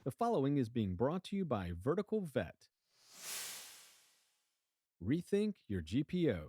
The following is being brought to you by VerticalVet. Rethink your GPO.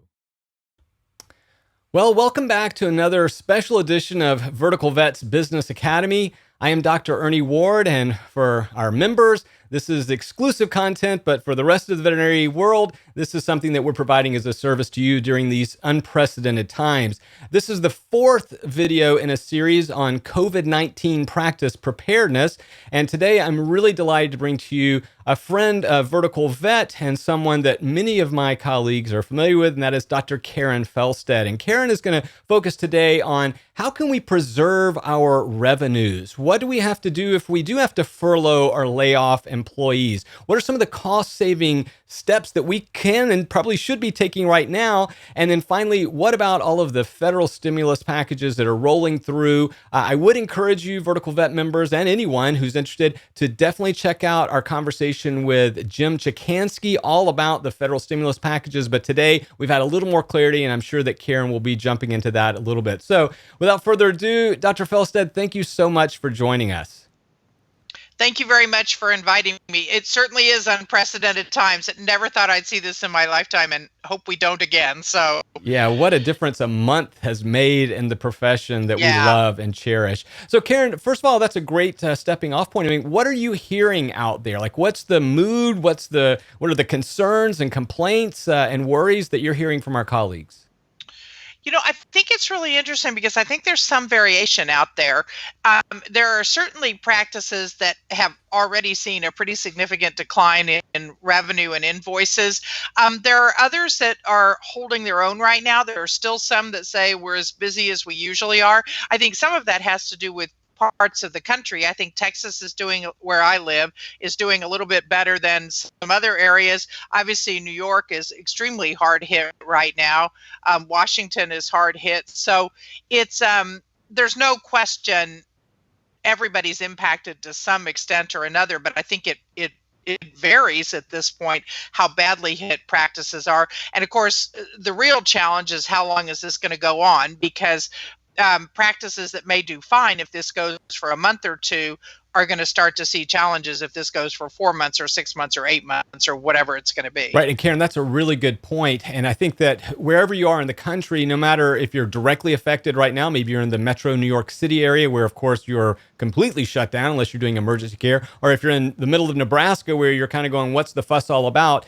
Well, welcome back to another special edition of VerticalVet's Business Academy. I am Dr. Ernie Ward, and for our members, this is exclusive content, but for the rest of the veterinary world, this is something that we're providing as a service to you during these unprecedented times. This is the fourth video in a series on COVID-19 Practice Preparedness, and today I'm really delighted to bring to you a friend of VerticalVet and someone that many of my colleagues are familiar with, and that is Dr. Karen Feldsted. And Karen is going to focus today on how can we preserve our revenues? What do we have to do if we do have to furlough or lay off employees? What are some of the cost-saving steps that we can and probably should be taking right now? And then finally, what about all of the federal stimulus packages that are rolling through? I would encourage you, VerticalVet members, and anyone who's interested to definitely check out our conversation with Jim Chikansky all about the federal stimulus packages. But today, we've had a little more clarity, and I'm sure that Karen will be jumping into that a little bit. So without further ado, Dr. Feldsted, thank you so much for joining us. Thank you very much for inviting me. It certainly is unprecedented times. I never thought I'd see this in my lifetime, and hope we don't again. So yeah, what a difference a month has made in the profession that we love and cherish. So Karen, first of all, that's a great stepping off point. I mean, what are you hearing out there? Like, what's the mood? What are the concerns and complaints and worries that you're hearing from our colleagues? You know, I think it's really interesting because I think there's some variation out there. There are certainly practices that have already seen a pretty significant decline in revenue and invoices. There are others that are holding their own right now. There are still some that say we're as busy as we usually are. I think some of that has to do with parts of the country. I think Texas is doing, where I live, is doing a little bit better than some other areas. Obviously, New York is extremely hard hit right now. Washington is hard hit. So it's there's no question everybody's impacted to some extent or another, but I think it varies at this point how badly hit practices are. And of course, the real challenge is how long is this going to go on? Because practices that may do fine if this goes for a month or two are going to start to see challenges if this goes for 4 months or 6 months or 8 months or whatever it's going to be. Right. And Karen, that's a really good point. And I think that wherever you are in the country, no matter if you're directly affected right now, maybe you're in the metro New York City area where, of course, you're completely shut down unless you're doing emergency care, or if you're in the middle of Nebraska where you're kind of going, what's the fuss all about?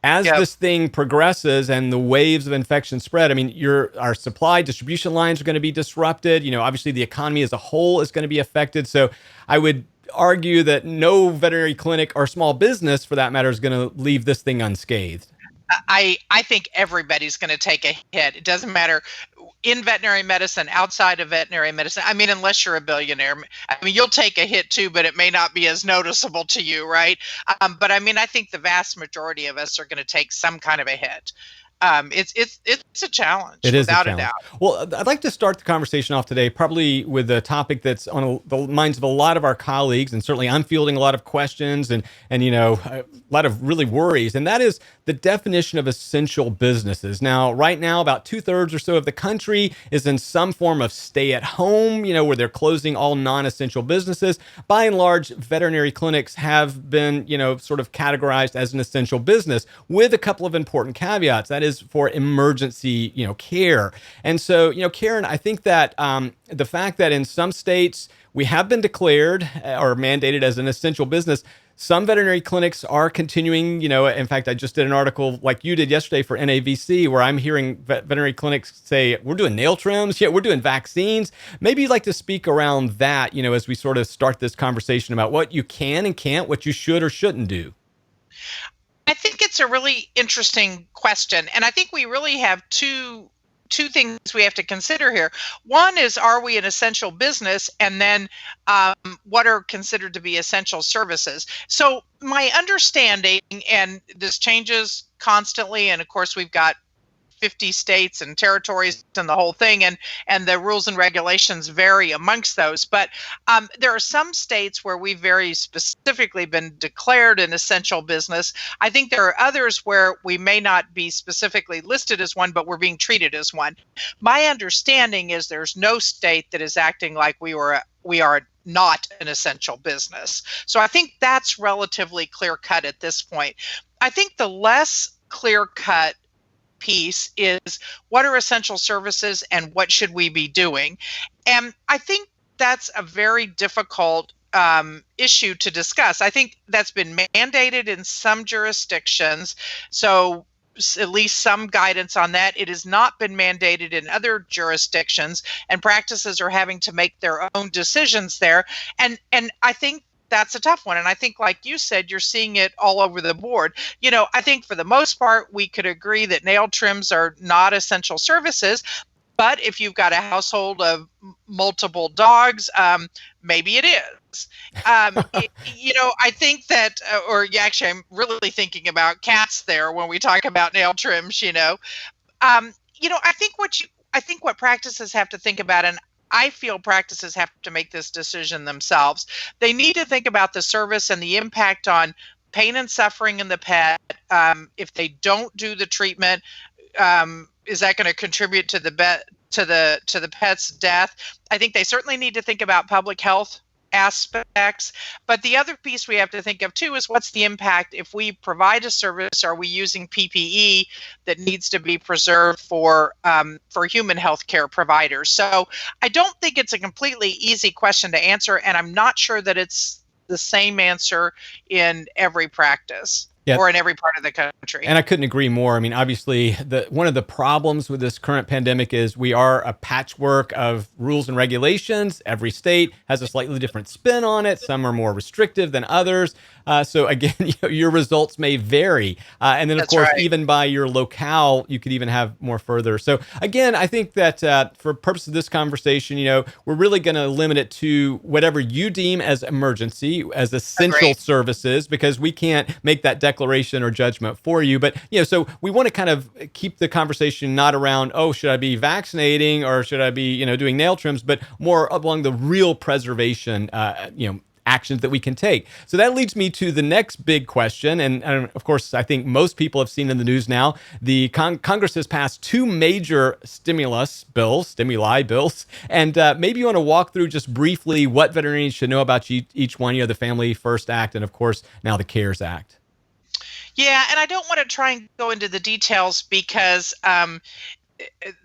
As this thing progresses and the waves of infection spread, I mean, our supply distribution lines are going to be disrupted. You know, obviously the economy as a whole is going to be affected. So I would argue that no veterinary clinic or small business, for that matter, is going to leave this thing unscathed. I think everybody's going to take a hit. It doesn't matter in veterinary medicine, outside of veterinary medicine. I mean, unless you're a billionaire, I mean, you'll take a hit too, but it may not be as noticeable to you, right? But I mean, I think the vast majority of us are going to take some kind of a hit. It's a challenge. It is without a challenge. a doubt. Well, I'd like to start the conversation off today probably with a topic that's on the minds of a lot of our colleagues, and certainly I'm fielding a lot of questions and you know, a lot of really worries, and that is the definition of essential businesses. Now, right now, about 2/3 or so of the country is in some form of stay-at-home, you know, where they're closing all non-essential businesses. By and large, veterinary clinics have been, you know, sort of categorized as an essential business with a couple of important caveats. That is for emergency, you know, care. And so, you know, Karen, I think that the fact that in some states we have been declared or mandated as an essential business, some veterinary clinics are continuing, you know, in fact, I just did an article like you did yesterday for NAVC where I'm hearing veterinary clinics say, we're doing nail trims, we're doing vaccines. Maybe you'd like to speak around that, you know, as we sort of start this conversation about what you can and can't, what you should or shouldn't do. I think it's a really interesting question. And I think we really have two things we have to consider here. One is, are we an essential business? And then what are considered to be essential services? So my understanding, and this changes constantly, and of course we've got 50 states and territories and the whole thing, and the rules and regulations vary amongst those. But there are some states where we've very specifically been declared an essential business. I think there are others where we may not be specifically listed as one, but we're being treated as one. My understanding is there's no state that is acting like we are not an essential business. So I think that's relatively clear cut at this point. I think the less clear cut piece is what are essential services and what should we be doing? And I think that's a very difficult issue to discuss. I think that's been mandated in some jurisdictions. So at least some guidance on that. It has not been mandated in other jurisdictions, and practices are having to make their own decisions there. And I think that's a tough one. And I think, like you said, you're seeing it all over the board. I think for the most part, we could agree that nail trims are not essential services. But if you've got a household of multiple dogs, maybe it is. I think that, actually, I'm really thinking about cats there when we talk about nail trims. I think what practices have to think about, and I feel practices have to make this decision themselves. They need to think about the service and the impact on pain and suffering in the pet. If they don't do the treatment, is that going to contribute to the pet's death? I think they certainly need to think about public health aspects. But the other piece we have to think of too is what's the impact if we provide a service? Are we using PPE that needs to be preserved for human health care providers? So I don't think it's a completely easy question to answer, and I'm not sure that it's the same answer in every practice. Yeah. Or in every part of the country. And I couldn't agree more. I mean, obviously, one of the problems with this current pandemic is we are a patchwork of rules and regulations. Every state has a slightly different spin on it. Some are more restrictive than others. So again, your results may vary. And then, of course, right, even by your locale, you could even have more further. So again, I think that for purpose of this conversation, we're really going to limit it to whatever you deem as emergency, as essential services, because we can't make that declaration or judgment for you. But, so we want to kind of keep the conversation not around, should I be vaccinating or should I be, doing nail trims, but more along the real preservation, actions that we can take. So that leads me to the next big question. And of course, I think most people have seen in the news now, the Congress has passed two major stimuli bills. And maybe you want to walk through just briefly what veterinarians should know about each one, the Family First Act, and of course, now the CARES Act. Yeah, and I don't want to try and go into the details because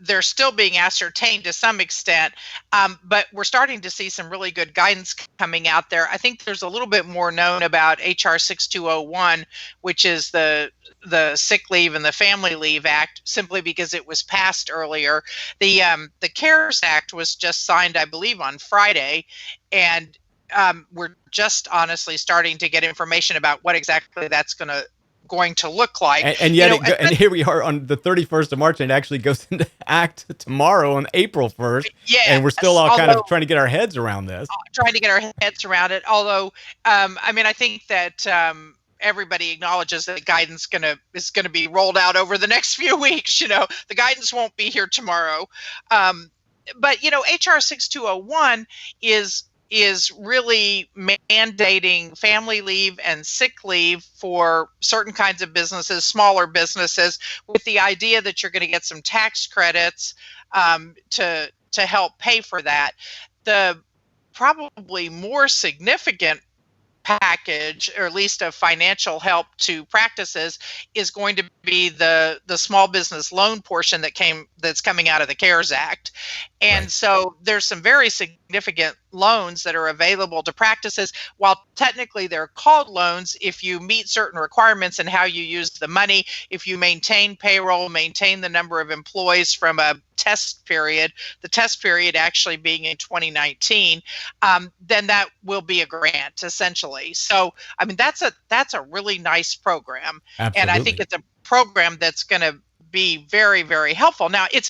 they're still being ascertained to some extent, but we're starting to see some really good guidance coming out there. I think there's a little bit more known about HR 6201, which is the Sick Leave and the Family Leave Act, simply because it was passed earlier. The CARES Act was just signed, I believe, on Friday, and we're just honestly starting to get information about what exactly that's going to look like. And yet, and here we are on the 31st of March, and it actually goes into act tomorrow on April 1st. Yeah, and we're still all kind of trying to get our heads around this. Although, I think that everybody acknowledges that guidance is gonna be rolled out over the next few weeks. The guidance won't be here tomorrow. But HR 6201 is really mandating family leave and sick leave for certain kinds of businesses, smaller businesses, with the idea that you're going to get some tax credits to help pay for that. The probably more significant package, or at least of financial help to practices, is going to be the small business loan portion that's coming out of the CARES Act. And right, so there's some very significant loans that are available to practices. While technically they're called loans, if you meet certain requirements in how you use the money, if you maintain payroll, maintain the number of employees from a test period, the test period actually being in 2019, then that will be a grant, essentially. So, that's a really nice program. Absolutely. And I think it's a program that's going to be very, very helpful. Now, it's,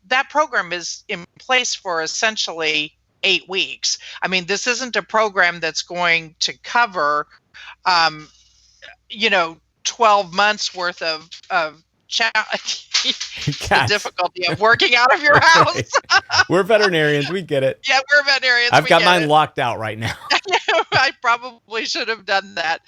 that program is in place for essentially 8 weeks. This isn't a program that's going to cover, 12 months worth of The difficulty of working out of your house. Right. We're veterinarians. We get it. Yeah, we're veterinarians. I've got mine locked out right now. I probably should have done that.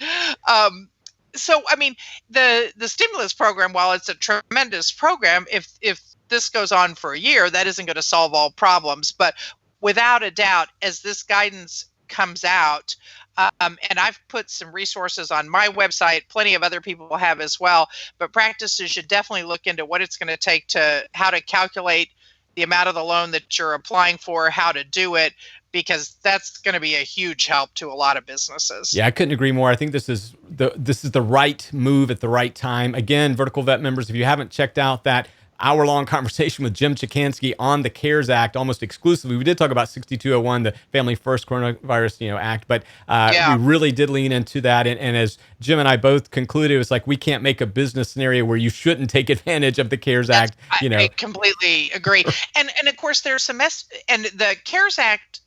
So, I mean, the stimulus program, while it's a tremendous program, if this goes on for a year, that isn't going to solve all problems. But without a doubt, as this guidance comes out, and I've put some resources on my website, plenty of other people have as well, but practices should definitely look into what it's going to take to how to calculate the amount of the loan that you're applying for, how to do it, because that's going to be a huge help to a lot of businesses. Yeah, I couldn't agree more. I think this is the right move at the right time. Again, Vertical Vet members, if you haven't checked out that hour-long conversation with Jim Chikansky on the CARES Act almost exclusively. We did talk about 6201, the Family First Coronavirus Act, but we really did lean into that. And as Jim and I both concluded, it was like we can't make a business scenario where you shouldn't take advantage of the CARES Act. I completely agree. And of course, there's some and the CARES Act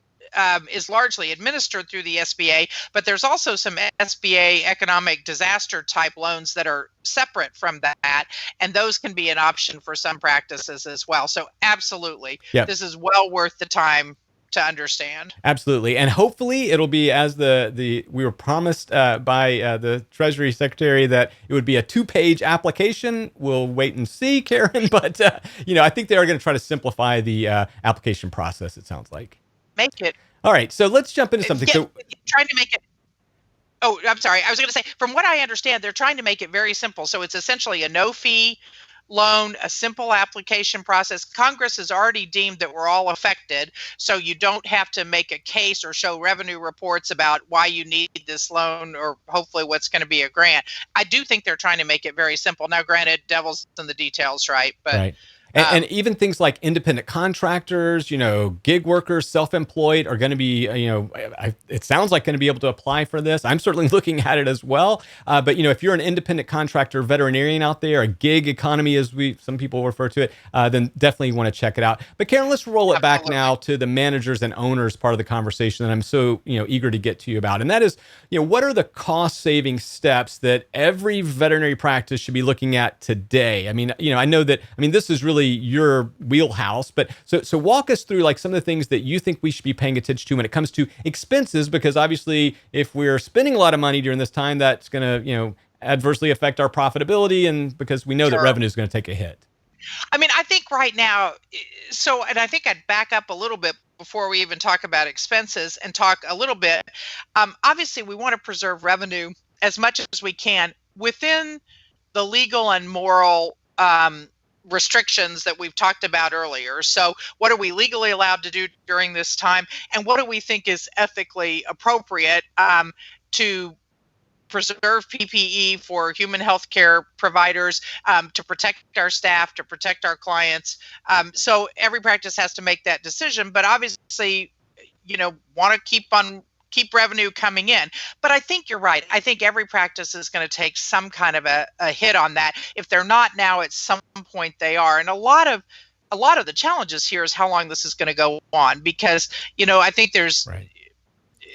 is largely administered through the SBA, but there's also some SBA economic disaster type loans that are separate from that, and those can be an option for some practices as well. So absolutely, This is well worth the time to understand. Absolutely. And hopefully it'll be as we were promised by the Treasury Secretary that it would be a 2-page application. We'll wait and see, Karen, but I think they are going to try to simplify the application process, it sounds like. Make it. All right, so let's jump into something. So trying to make it. Oh, I'm sorry. I was going to say, from what I understand, they're trying to make it very simple. So it's essentially a no-fee loan, a simple application process. Congress has already deemed that we're all affected, so you don't have to make a case or show revenue reports about why you need this loan or hopefully what's going to be a grant. I do think they're trying to make it very simple. Now, granted, devil's in the details, right? But right. And even things like independent contractors, gig workers, self-employed are going to be, it sounds like going to be able to apply for this. I'm certainly looking at it as well. But, if you're an independent contractor veterinarian out there, a gig economy as some people refer to it, then definitely want to check it out. But Karen, let's roll it back now to the managers and owners part of the conversation that I'm so, eager to get to you about. And that is, what are the cost-saving steps that every veterinary practice should be looking at today? I mean, I know that, this is really your wheelhouse, but so walk us through like some of the things that you think we should be paying attention to when it comes to expenses, because obviously if we're spending a lot of money during this time, that's going to adversely affect our profitability, and because we know that revenue is going to take a hit. I think right now, and I think I'd back up a little bit before we even talk about expenses and talk a little bit. Obviously, we want to preserve revenue as much as we can within the legal and moral restrictions that we've talked about earlier. So what are we legally allowed to do during this time? And what do we think is ethically appropriate to preserve PPE for human healthcare providers, to protect our staff, to protect our clients? So every practice has to make that decision, but obviously, want to keep revenue coming in. But I think you're right. I think every practice is going to take some kind of a hit on that. If they're not now, at some point they are. And a lot of the challenges here is how long this is going to go on, because, I think there's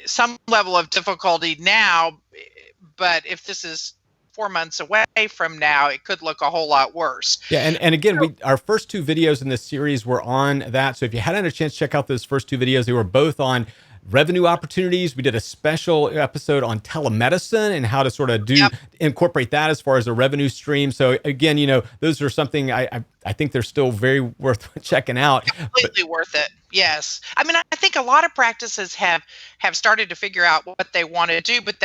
some level of difficulty now, but if this is 4 months away from now, it could look a whole lot worse. Yeah, and again, our first 2 videos in this series were on that. So if you hadn't had a chance to check out those first 2 videos, they were both on revenue opportunities. We did a special episode on telemedicine and how to sort of incorporate that as far as a revenue stream. So again, those are something I think they're still very worth checking out. Completely worth it. Yes. I think a lot of practices have started to figure out what they want to do, but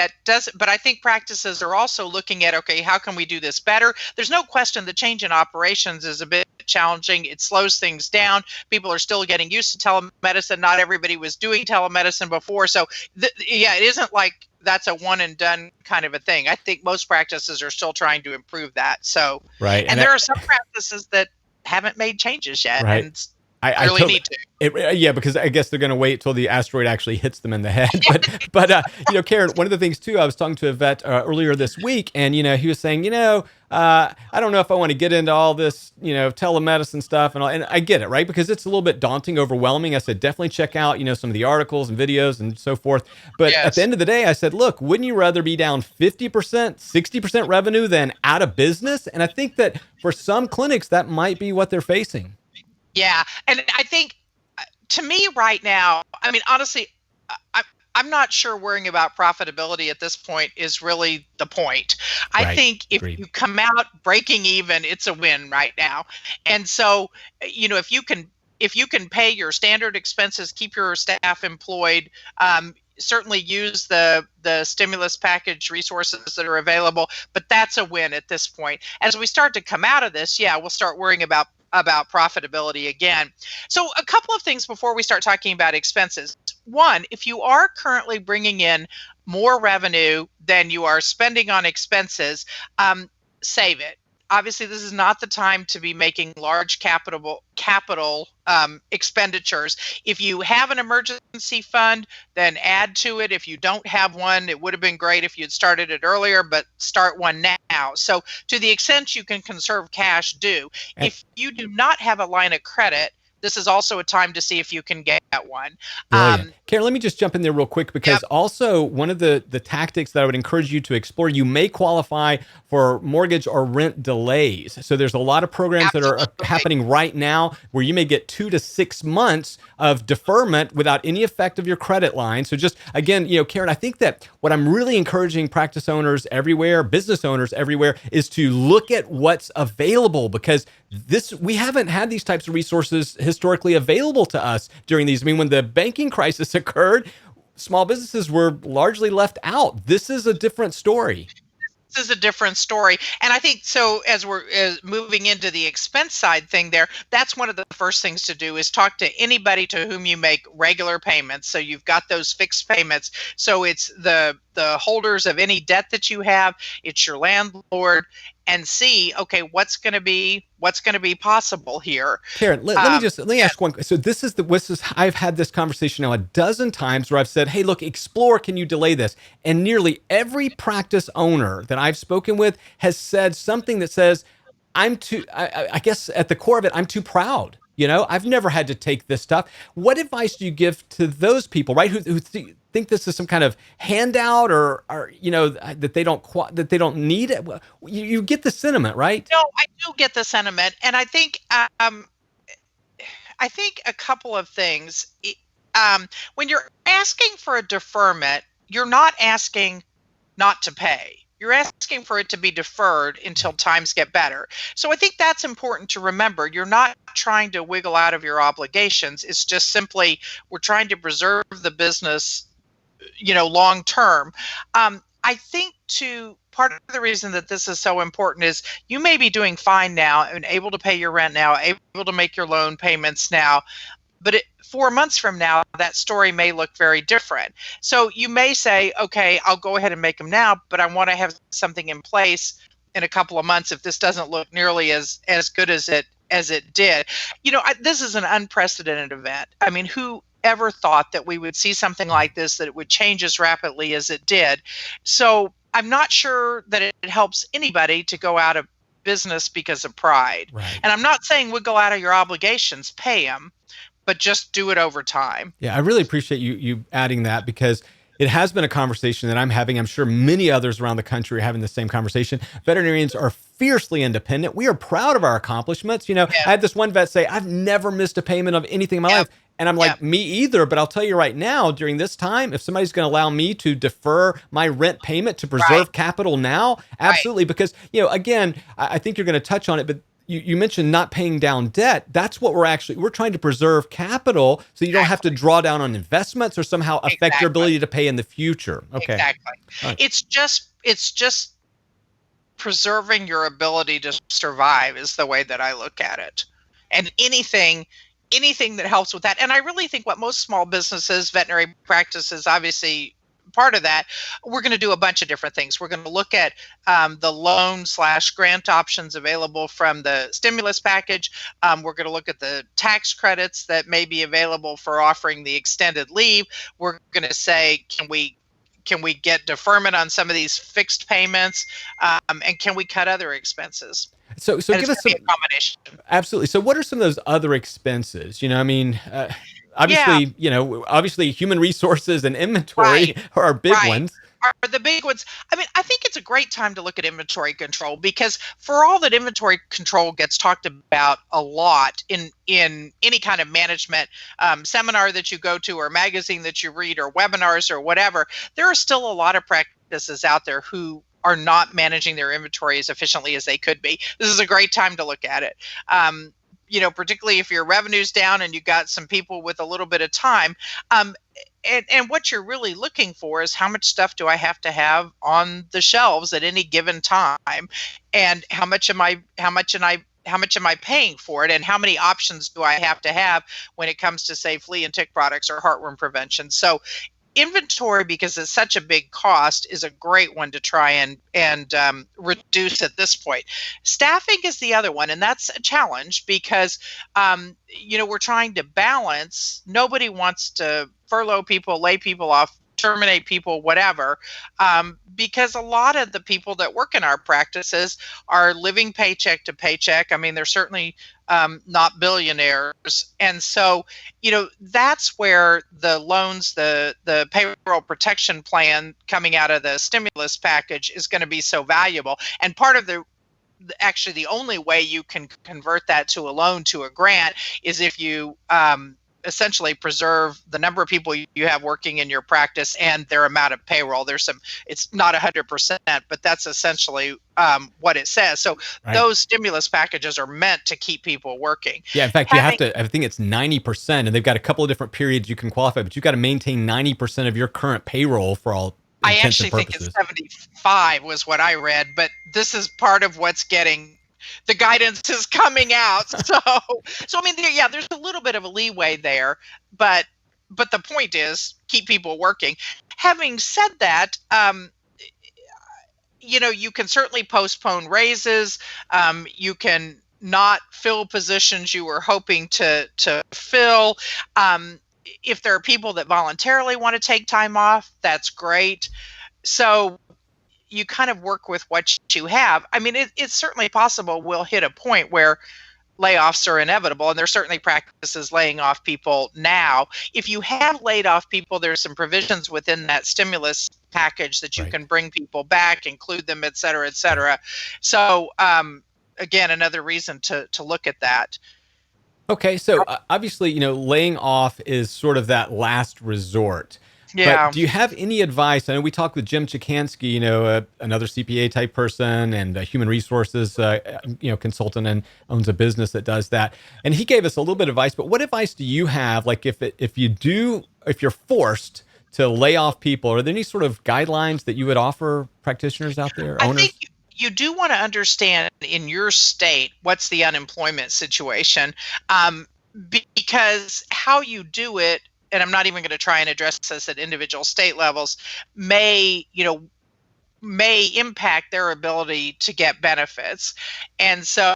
I think practices are also looking at, okay, how can we do this better? There's no question the change in operations is a bit challenging. It slows things down. People are still getting used to telemedicine. Not everybody was doing telemedicine before. So it isn't like that's a one and done kind of a thing. I think most practices are still trying to improve that. So, right. And there are some practices that haven't made changes yet. Right. And I Really totally. need to. Yeah, because I guess they're going to wait till the asteroid actually hits them in the head. But Karen, one of the things too, I was talking to a vet earlier this week, and he was saying, I don't know if I want to get into all this, telemedicine stuff and all, and I get it, right? Because it's a little bit daunting, overwhelming. I said, definitely check out, some of the articles and videos and so forth. But at the Yes. end of the day, I said, look, wouldn't you rather be down 50%, 60% revenue than out of business? And I think that for some clinics, that might be what they're facing. Yeah. And I think to me right now, I mean, honestly, I, I'm not sure worrying about profitability at this point is really the point. I Right. think if Agreed. you come out breaking even, it's a win right now. And so, if you can pay your standard expenses, keep your staff employed, certainly use the stimulus package resources that are available, but that's a win at this point. As we start to come out of this, yeah, we'll start worrying about profitability again. So a couple of things before we start talking about expenses. One, if you are currently bringing in more revenue than you are spending on expenses, save it. Obviously, this is not the time to be making large capital expenditures. If you have an emergency fund, then add to it. If you don't have one, it would have been great if you'd started it earlier, but start one now. So to the extent you can conserve cash, do. And- If you do not have a line of credit, this is also a time to see if you can get one. Brilliant. Karen, let me just jump in there real quick, because also one of the tactics that I would encourage you to explore, you may qualify for mortgage or rent delays. So there's a lot of programs that are Absolutely. happening right now where you may get 2 to 6 months of deferment without any effect of your credit line. So just again, Karen, I think that what I'm really encouraging practice owners everywhere, business owners everywhere, is to look at what's available, because we haven't had these types of resources historically available to us during these. I mean, when the banking crisis occurred, small businesses were largely left out. This is a different story. This is a different story. And I think so, as we're moving into the expense side thing there, that's one of the first things to do is talk to anybody to whom you make regular payments. So you've got those fixed payments. So it's the holders of any debt that you have, it's your landlord, and see, okay, what's going to be possible here. Karen, let me ask one. So this is I've had this conversation now a dozen times where I've said, hey, look, explore, can you delay this? And nearly every practice owner that I've spoken with has said something that says, I guess at the core of it, I'm too proud. I've never had to take this stuff. What advice do you give to those people, right, who think this is some kind of handout, or that they don't need it? You get the sentiment, right? No, I do get the sentiment, and I think a couple of things. When you're asking for a deferment, you're not asking not to pay. You're asking for it to be deferred until times get better. So I think that's important to remember. You're not trying to wiggle out of your obligations. It's just simply we're trying to preserve the business, long term. I think part of the reason that this is so important is you may be doing fine now and able to pay your rent now, able to make your loan payments now, but 4 months from now, that story may look very different. So you may say, okay, I'll go ahead and make them now, but I want to have something in place in a couple of months if this doesn't look nearly as good as it did. This is an unprecedented event. I mean, who ever thought that we would see something like this, that it would change as rapidly as it did? So I'm not sure that it helps anybody to go out of business because of pride. Right. And I'm not saying wiggle out of your obligations, pay them, but just do it over time. Yeah, I really appreciate you adding that, because it has been a conversation that I'm having. I'm sure many others around the country are having the same conversation. Veterinarians are fiercely independent. We are proud of our accomplishments. I had this one vet say, I've never missed a payment of anything in my life. And I'm like, me either. But I'll tell you right now, during this time, if somebody's going to allow me to defer my rent payment to preserve capital now, absolutely. Because, again, I think you're going to touch on it, but you mentioned not paying down debt. That's what we're trying to preserve capital, so you don't have to draw down on investments or somehow affect your ability to pay in the future. Okay. Exactly. Right. It's just preserving your ability to survive is the way that I look at it. And anything that helps with that. And I really think what most small businesses, veterinary practices, obviously part of that, we're going to do a bunch of different things. We're going to look at the loan/grant options available from the stimulus package. We're going to look at the tax credits that may be available for offering the extended leave. We're going to say, can we get deferment on some of these fixed payments, and can we cut other expenses? So And give it's us going some. to be a combination. Absolutely. So what are some of those other expenses? I mean, Yeah, obviously human resources and inventory right. are big Right. ones. Are the big ones. I mean, I think it's a great time to look at inventory control, because for all that inventory control gets talked about a lot in any kind of management seminar that you go to, or magazine that you read, or webinars, or whatever, there are still a lot of practices out there who are not managing their inventory as efficiently as they could be. This is a great time to look at it. Particularly if your revenue's down and you got some people with a little bit of time. And what you're really looking for is, how much stuff do I have to have on the shelves at any given time, and how much am I paying for it, and how many options do I have to have when it comes to, say, flea and tick products or heartworm prevention. So inventory, because it's such a big cost, is a great one to try and reduce at this point. Staffing is the other one, and that's a challenge because we're trying to balance. Nobody wants to furlough people, lay people off, terminate people, whatever, because a lot of the people that work in our practices are living paycheck to paycheck. I mean, they're certainly not billionaires. And so, that's where the loans, the payroll protection plan coming out of the stimulus package is going to be so valuable. And part of actually the only way you can convert that to a loan, to a grant, is if you essentially preserve the number of people you have working in your practice and their amount of payroll. It's not 100%, but that's essentially what it says. So Right. those stimulus packages are meant to keep people working. Yeah. In fact, you have to, I think it's 90%, and they've got a couple of different periods you can qualify, but you've got to maintain 90% of your current payroll for all I intents actually and think it's purposes. 75 was what I read, but this is part of what's getting the guidance is coming out. So I mean, there's a little bit of a leeway there, but the point is, keep people working. Having said that, you can certainly postpone raises. You can not fill positions you were hoping to fill. If there are people that voluntarily want to take time off, that's great. So you kind of work with what you have. I mean, it's certainly possible we'll hit a point where layoffs are inevitable, and there's certainly practices laying off people now. If you have laid off people, there's some provisions within that stimulus package that you Right. can bring people back, include them, et cetera, et cetera. So again, another reason to look at that. Okay. So obviously, laying off is sort of that last resort. But Yeah. do you have any advice? I know we talked with Jim Chikansky, another CPA type person and a human resources, consultant, and owns a business that does that. And he gave us a little bit of advice. But what advice do you have? Like, if you're forced to lay off people, are there any sort of guidelines that you would offer practitioners out there, I owners? think you do want to understand in your state what's the unemployment situation, because how you do it, and I'm not even going to try and address this at individual state levels, may impact their ability to get benefits. And so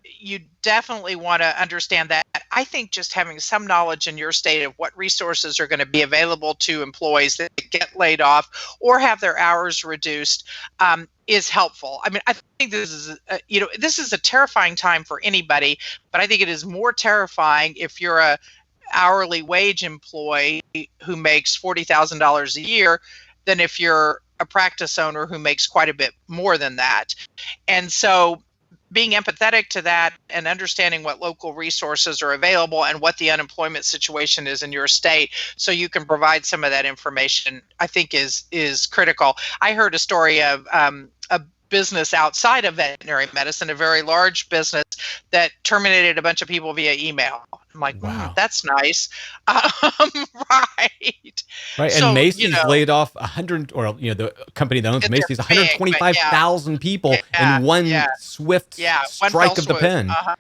you definitely want to understand that. I think just having some knowledge in your state of what resources are going to be available to employees that get laid off or have their hours reduced is helpful. I mean, I think this is a terrifying time for anybody, but I think it is more terrifying if you're a hourly wage employee who makes $40,000 a year than if you're a practice owner who makes quite a bit more than that. And so being empathetic to that and understanding what local resources are available and what the unemployment situation is in your state, so you can provide some of that information, I think is critical. I heard a story of a business outside of veterinary medicine, a very large business that terminated a bunch of people via email. I'm like, Wow. that's nice. Right. Right. And So, Macy's laid off 100, or, the company that owns they're Macy's, big, but yeah, 125,000 people yeah, in one yeah, swift yeah. One fell strike of the swoop. pen. Uh-huh.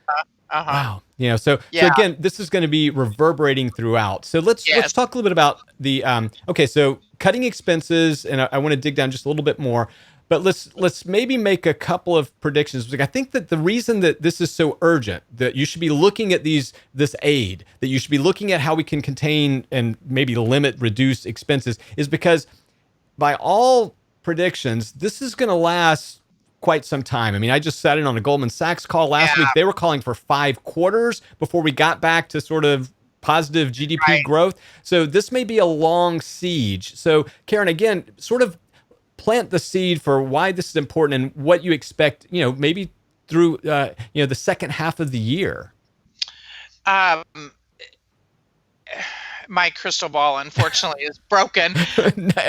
Wow. So Yeah. again, this is going to be reverberating throughout. So let's Yes. talk a little bit about the okay, so cutting expenses, and I want to dig down just a little bit more, but let's maybe make a couple of predictions. Like, I think that the reason that this is so urgent, that you should be looking at this aid, that you should be looking at how we can contain and maybe reduce expenses, is because by all predictions, this is going to last quite some time. I mean, I just sat in on a Goldman Sachs call last week. Yeah. They were calling for 5 quarters before we got back to sort of positive GDP Right. growth. So this may be a long siege. So Karen, again, sort of plant the seed for why this is important and what you expect, maybe through, the second half of the year. Um, my crystal ball, unfortunately, is broken.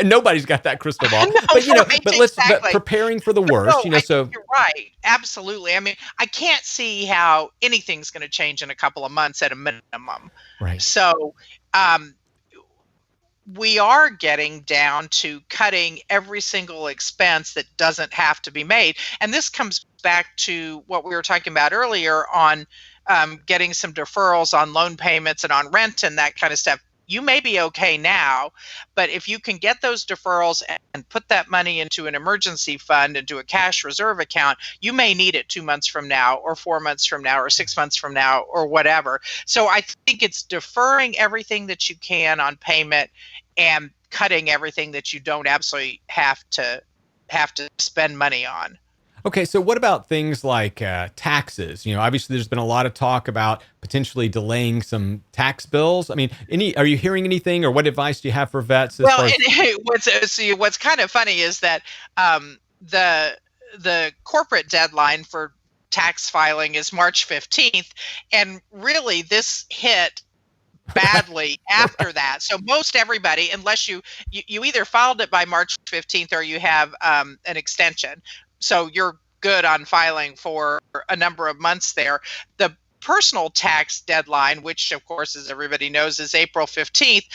Nobody's got that crystal ball, No, but right, but exactly. preparing for the No, worst, I so think you're right. Absolutely. I mean, I can't see how anything's going to change in a couple of months at a minimum. right. So, um, we are getting down to cutting every single expense that doesn't have to be made. And this comes back to what we were talking about earlier on getting some deferrals on loan payments and on rent and that kind of stuff. You may be okay now, but if you can get those deferrals and put that money into an emergency fund, into a cash reserve account, you may need it 2 months from now, or 4 months from now, or 6 months from now, or whatever. So I think it's deferring everything that you can on payment and cutting everything that you don't absolutely have to spend money on. Okay, so what about things like taxes? Obviously, there's been a lot of talk about potentially delaying some tax bills. I mean, are you hearing anything, or what advice do you have for vets as Well, far as? and what's kind of funny is that the corporate deadline for tax filing is March 15th, and really this hit badly after that. So most everybody, unless you either filed it by March 15th or you have an extension, so you're good on filing for a number of months there. The personal tax deadline, which of course, as everybody knows, is April 15th.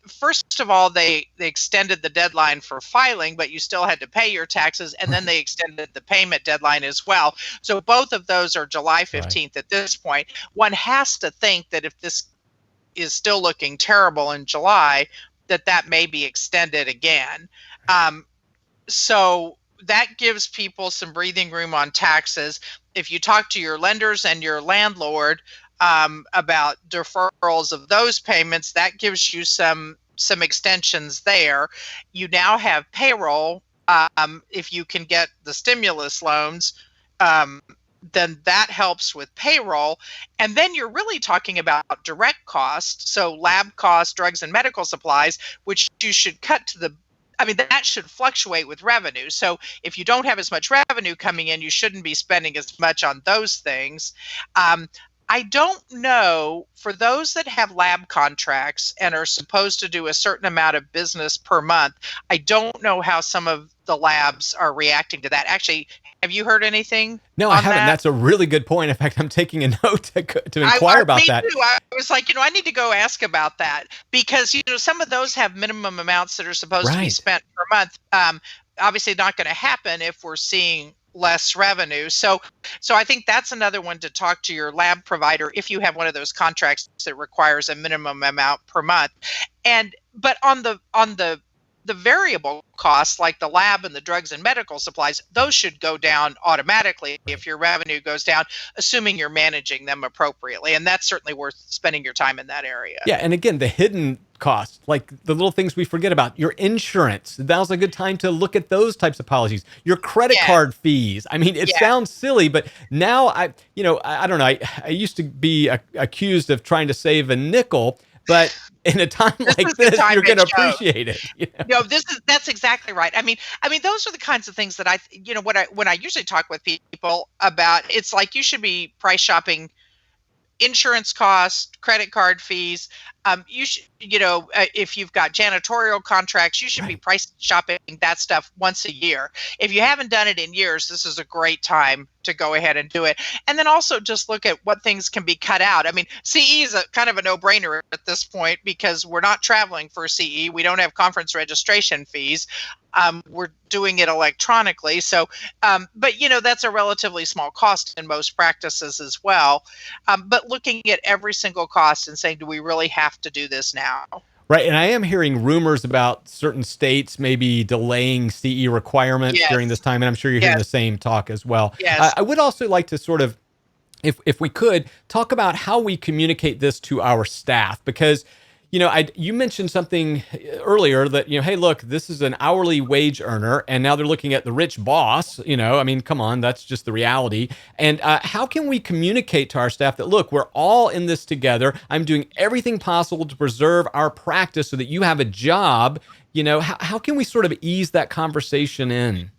First of all, they extended the deadline for filing, but you still had to pay your taxes, and then they extended the payment deadline as well. So both of those are July 15th at this point. One has to think that if this is still looking terrible in July, that may be extended again. So that gives people some breathing room on taxes. If you talk to your lenders and your landlord about deferrals of those payments, that gives you some extensions there. You now have payroll. If you can get the stimulus loans, then that helps with payroll. And then you're really talking about direct costs. So lab costs, drugs and medical supplies, which you should cut to that should fluctuate with revenue. So if you don't have as much revenue coming in, you shouldn't be spending as much on those things. I don't know, for those that have lab contracts and are supposed to do a certain amount of business per month, I don't know how some of the labs are reacting to that. Actually, have you heard anything? No, I haven't. That's a really good point. In fact, I'm taking a note to inquire about that. Me too. I was like, I need to go ask about that, because some of those have minimum amounts that are supposed to be spent per month. Obviously, not going to happen if we're seeing less revenue. So I think that's another one to talk to your lab provider if you have one of those contracts that requires a minimum amount per month. But on the variable costs, like the lab and the drugs and medical supplies, those should go down automatically if your revenue goes down, assuming you're managing them appropriately. And that's certainly worth spending your time in that area. Yeah, and again, the hidden costs, like the little things we forget about, your insurance. Now's a good time to look at those types of policies. Your credit card fees. I mean, it sounds silly, but now I don't know. I used to be accused of trying to save a nickel, but in a time like this, you're going to appreciate it. That's exactly right. I mean, those are the kinds of things that when I usually talk with people about, it's like you should be price shopping insurance costs, credit card fees. You should, if you've got janitorial contracts, you should be Right. price shopping that stuff once a year. If you haven't done it in years, this is a great time to go ahead and do it. And then also just look at what things can be cut out. I mean, CE is a kind of a no-brainer at this point because we're not traveling for CE. We don't have conference registration fees. We're doing it electronically. So, but that's a relatively small cost in most practices as well. But looking at every single cost and saying, do we really have to do this now? Right. And I am hearing rumors about certain states maybe delaying CE requirements during this Yes, time. And I'm sure you're hearing the yes, same talk as well. yes. I would also like to sort of, if we could, talk about how we communicate this to our staff, because you mentioned something earlier that hey, look, this is an hourly wage earner, and now they're looking at the rich boss. I mean, come on, that's just the reality. And how can we communicate to our staff that look, we're all in this together. I'm doing everything possible to preserve our practice so that you have a job. How can we sort of ease that conversation in?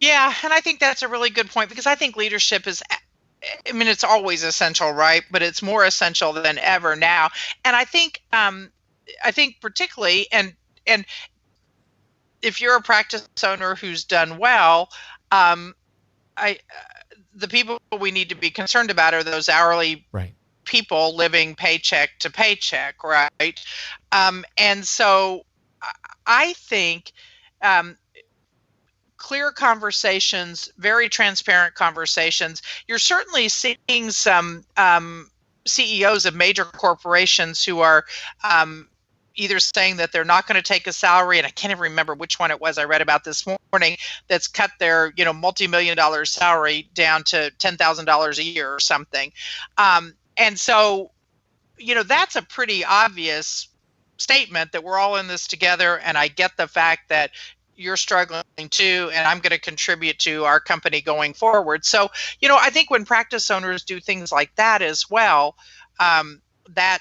Yeah, and I think that's a really good point because I think leadership is, I mean, it's always essential, right? But it's more essential than ever now. And I think particularly, and if you're a practice owner who's done well, um, I the people we need to be concerned about are those hourly Right. people living paycheck to paycheck, right? And so I think um, clear conversations, very transparent conversations. You're certainly seeing some CEOs of major corporations who are either saying that they're not going to take a salary, and I can't even remember which one it was I read about this morning, that's cut their multi-million-dollar salary down to $10,000 a year or something. And so that's a pretty obvious statement that we're all in this together, and I get the fact that you're struggling too, and I'm going to contribute to our company going forward. So, I think when practice owners do things like that as well, that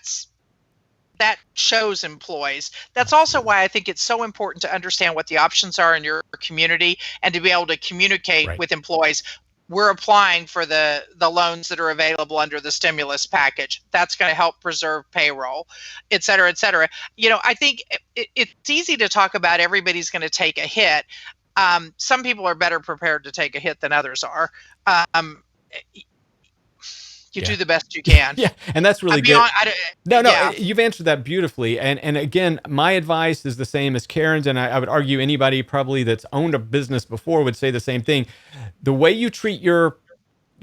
shows employees. That's also why I think it's so important to understand what the options are in your community and to be able to communicate Right. with employees. We're applying for the loans that are available under the stimulus package. That's going to help preserve payroll, et cetera, et cetera. I think it's easy to talk about everybody's going to take a hit. Some people are better prepared to take a hit than others are. You Yeah. do the best you can. Yeah. And that's really good. Beyond, No, yeah. you've answered that beautifully. And again, my advice is the same as Karen's, and I would argue anybody probably that's owned a business before would say the same thing. The way you treat your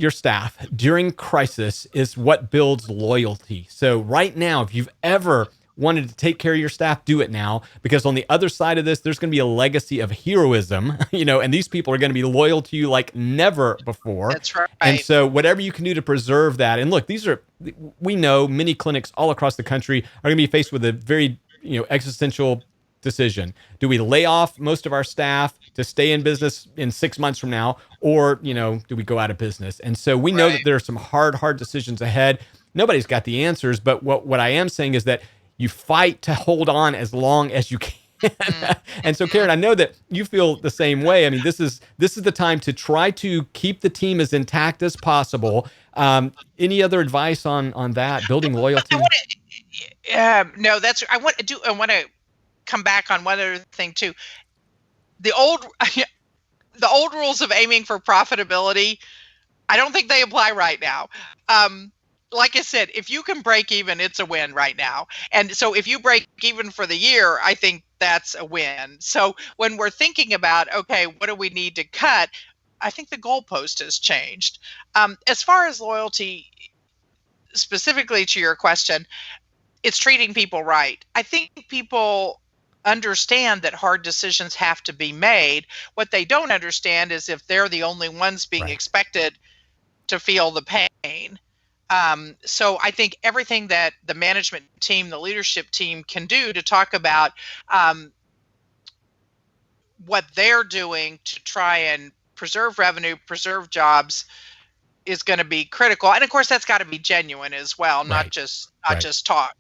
staff during crisis is what builds loyalty. So right now, if you've ever wanted to take care of your staff, do it now, because on the other side of this, there's going to be a legacy of heroism, and these people are going to be loyal to you like never before. That's And right. so whatever you can do to preserve that. And look, we know many clinics all across the country are going to be faced with a very, existential decision. Do we lay off most of our staff to stay in business in 6 months from now? Or, do we go out of business? And so we know that Right. there are some hard decisions ahead. Nobody's got the answers, but what I am saying is that you fight to hold on as long as you can. And so, Karen, I know that you feel the same way. I mean, this is the time to try to keep the team as intact as possible. Any other advice on that, building I loyalty? want to, no, I want to come back on one other thing too. The old, the old rules of aiming for profitability, I don't think they apply right now. Like I said, if you can break even, it's a win right now. And so if you break even for the year, I think that's a win. So when we're thinking about, okay, what do we need to cut? I think the goalpost has changed. As far as loyalty, specifically to your question, it's treating people right. I think people understand that hard decisions have to be made. What they don't understand is if they're the only ones being Right. expected to feel the pain. So I think everything that the management team, the leadership team can do to talk about what they're doing to try and preserve revenue, preserve jobs, is going to be critical. And of course, that's got to be genuine as well, not Right. just Right. talk,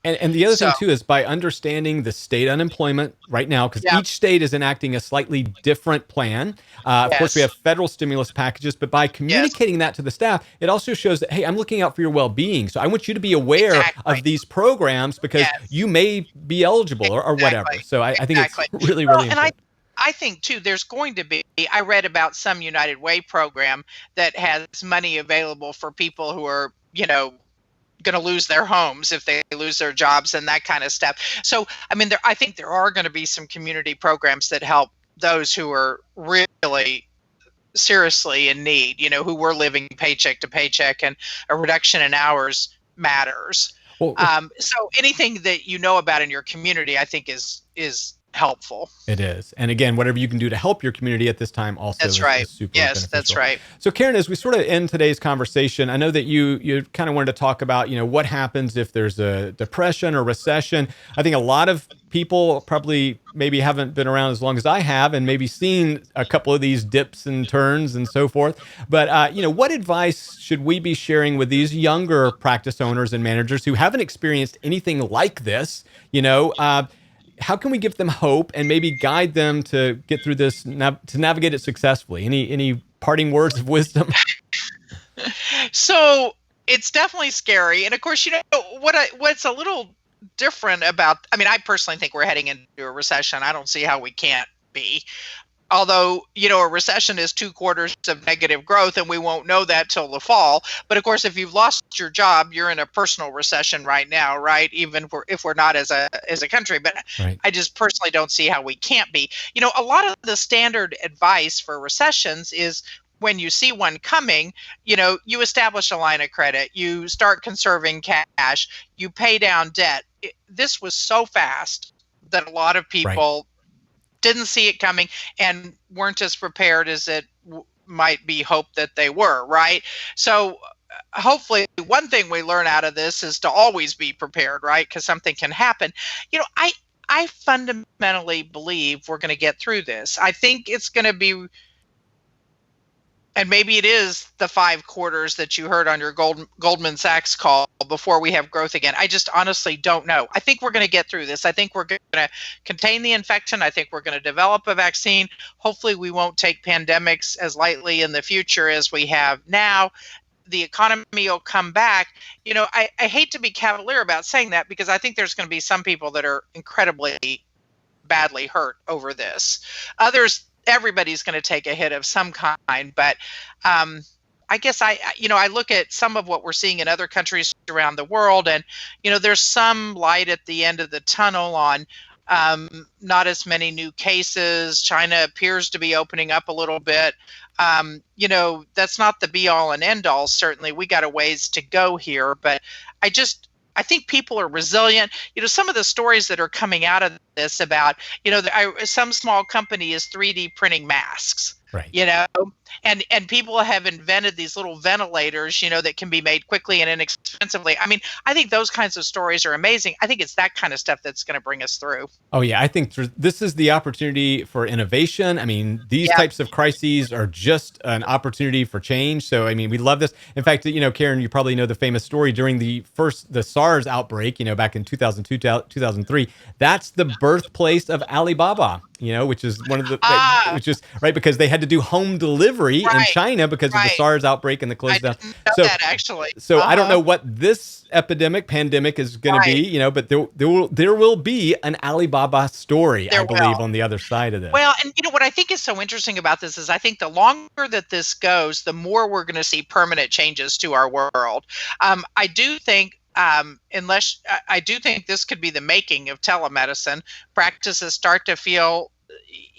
And the other So, thing too is by understanding the state unemployment right now, because yeah, each state is enacting a slightly different plan. Of course, we yes, have federal stimulus packages, but by yes, communicating that to the staff, it also shows that, hey, I'm looking out for your well-being. So I want you to be aware exactly. of these programs because Yes, you may be eligible or whatever. exactly. So I think it's Exactly. really, Well, really and I important. I think too, there's going to be, I read about some United Way program that has money available for people who are, going to lose their homes if they lose their jobs and that kind of stuff. So, I mean, I think there are going to be some community programs that help those who are really seriously in need, who were living paycheck to paycheck, and a reduction in hours matters. Well, So anything that you know about in your community, I think is helpful. it is. And again, whatever you can do to help your community at this time also That's right. is super Yes, that's beneficial. right. So Karen, as we sort of end today's conversation, I know that you kind of wanted to talk about, what happens if there's a depression or recession. I think a lot of people probably maybe haven't been around as long as I have and maybe seen a couple of these dips and turns and so forth. But, what advice should we be sharing with these younger practice owners and managers who haven't experienced anything like this? How can we give them hope and maybe guide them to get through this, to navigate it successfully? Any parting words of wisdom? So it's definitely scary. And of course, what's a little different about, I mean, I personally think we're heading into a recession. I don't see how we can't be. Although, a recession is 2 quarters of negative growth, and we won't know that till the fall. But of course, if you've lost your job, you're in a personal recession right now, right? Even if we're not as a country. But Right. I just personally don't see how we can't be. A lot of the standard advice for recessions is, when you see one coming, you establish a line of credit, you start conserving cash, you pay down debt. This was so fast that a lot of Right. people didn't see it coming and weren't as prepared as it might be hoped that they were, right? So hopefully one thing we learn out of this is to always be prepared, right? Because something can happen. I fundamentally believe we're going to get through this. I think it's going to be, and maybe it is the 5 quarters that you heard on your Goldman Sachs call before we have growth again. I just honestly don't know. I think we're going to get through this. I think we're going to contain the infection. I think we're going to develop a vaccine. Hopefully we won't take pandemics as lightly in the future as we have now. The economy will come back. I hate to be cavalier about saying that, because I think there's going to be some people that are incredibly badly hurt over this. Others, everybody's going to take a hit of some kind. But I guess I look at some of what we're seeing in other countries around the world, and there's some light at the end of the tunnel on not as many new cases. China appears to be opening up a little bit. That's not the be all and end all. Certainly, we got a ways to go here, but I think people are resilient. Some of the stories that are coming out of this about, some small company is 3D printing masks, Right. and people have invented these little ventilators, that can be made quickly and inexpensively. I mean, I think those kinds of stories are amazing. I think it's that kind of stuff that's going to bring us through. Oh, yeah. I think this is the opportunity for innovation. I mean, these Yeah. types of crises are just an opportunity for change. So, I mean, we love this. In fact, Karen, you probably know the famous story during the SARS outbreak, back in 2002, 2003. That's the birthplace of Alibaba, which is one of the, which is right, because they had to do home delivery in Right, China because of the right. SARS outbreak and the I close down. didn't know So, that, actually. I don't know what this pandemic is going to be, but there will be an Alibaba story, There I believe, will. on the other side of this. Well, and what I think is so interesting about this is, I think the longer that this goes, the more we're going to see permanent changes to our world. I do think, I do think this could be the making of telemedicine. Practices start to feel,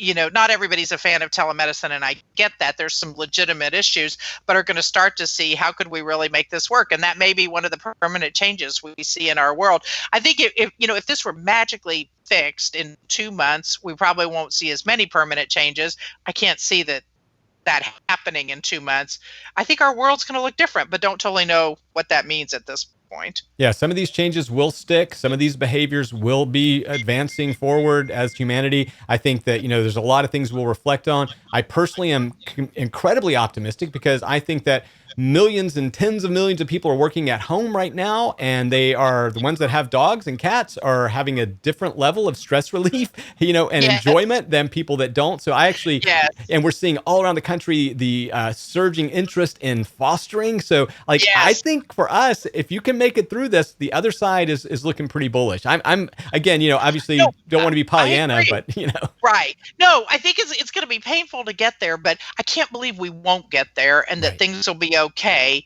not everybody's a fan of telemedicine, and I get that. There's some legitimate issues, but are going to start to see, how could we really make this work? And that may be one of the permanent changes we see in our world. I think if this were magically fixed in 2 months, we probably won't see as many permanent changes. I can't see that happening in 2 months. I think our world's going to look different, but don't totally know what that means at this point. Yeah, some of these changes will stick. Some of these behaviors will be advancing forward as humanity. I think that, there's a lot of things we'll reflect on. I personally am incredibly optimistic because I think that millions and tens of millions of people are working at home right now, and they are the ones that have dogs and cats are having a different level of stress relief, and Yes. enjoyment than people that don't. So I actually, Yes. and we're seeing all around the country the surging interest in fostering. So, like, I Yes. think for us, if you can make it through this, the other side is looking pretty bullish. I'm again, obviously No, don't want to be I Pollyanna, agree. but Right. No, I think it's going to be painful to get there, but I can't believe we won't get there and that right. things will be okay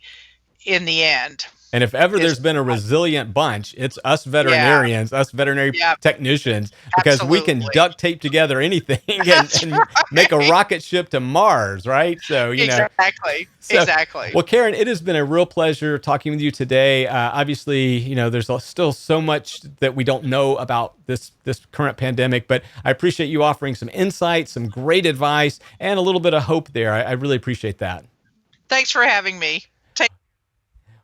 in the end. And if ever Is there's been a resilient bunch, it's us Yeah. veterinarians, us veterinary Yeah. technicians, because we can Absolutely. duct tape together anything That's and make a right. rocket ship to Mars, right? So, Exactly. so, Exactly. well, Karen, it has been a real pleasure talking with you today. Obviously, there's still so much that we don't know about this current pandemic, but I appreciate you offering some insight, some great advice, and a little bit of hope there. I really appreciate that. Thanks for having me.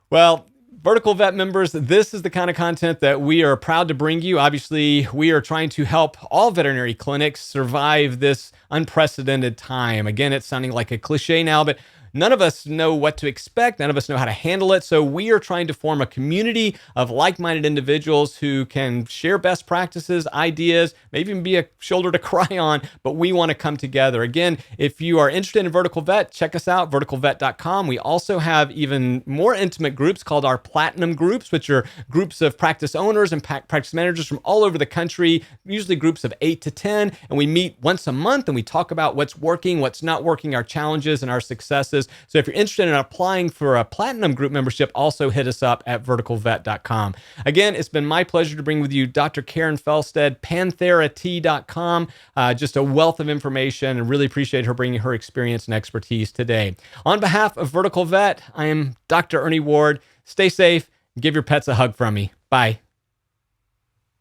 Well, Vertical Vet members, this is the kind of content that we are proud to bring you. Obviously, we are trying to help all veterinary clinics survive this unprecedented time. Again, it's sounding like a cliche now, but none of us know what to expect. None of us know how to handle it. So we are trying to form a community of like-minded individuals who can share best practices, ideas, maybe even be a shoulder to cry on, but we want to come together. Again, if you are interested in Vertical Vet, check us out, verticalvet.com. We also have even more intimate groups called our Platinum groups, which are groups of practice owners and practice managers from all over the country, usually groups of 8 to 10, and we meet once a month and we talk about what's working, what's not working, our challenges and our successes. So if you're interested in applying for a Platinum group membership, also hit us up at verticalvet.com. Again, it's been my pleasure to bring with you Dr. Karen Feldsted, pantherati.com. Just a wealth of information, and really appreciate her bringing her experience and expertise today. On behalf of Vertical Vet, I am Dr. Ernie Ward. Stay safe. Give your pets a hug from me. Bye.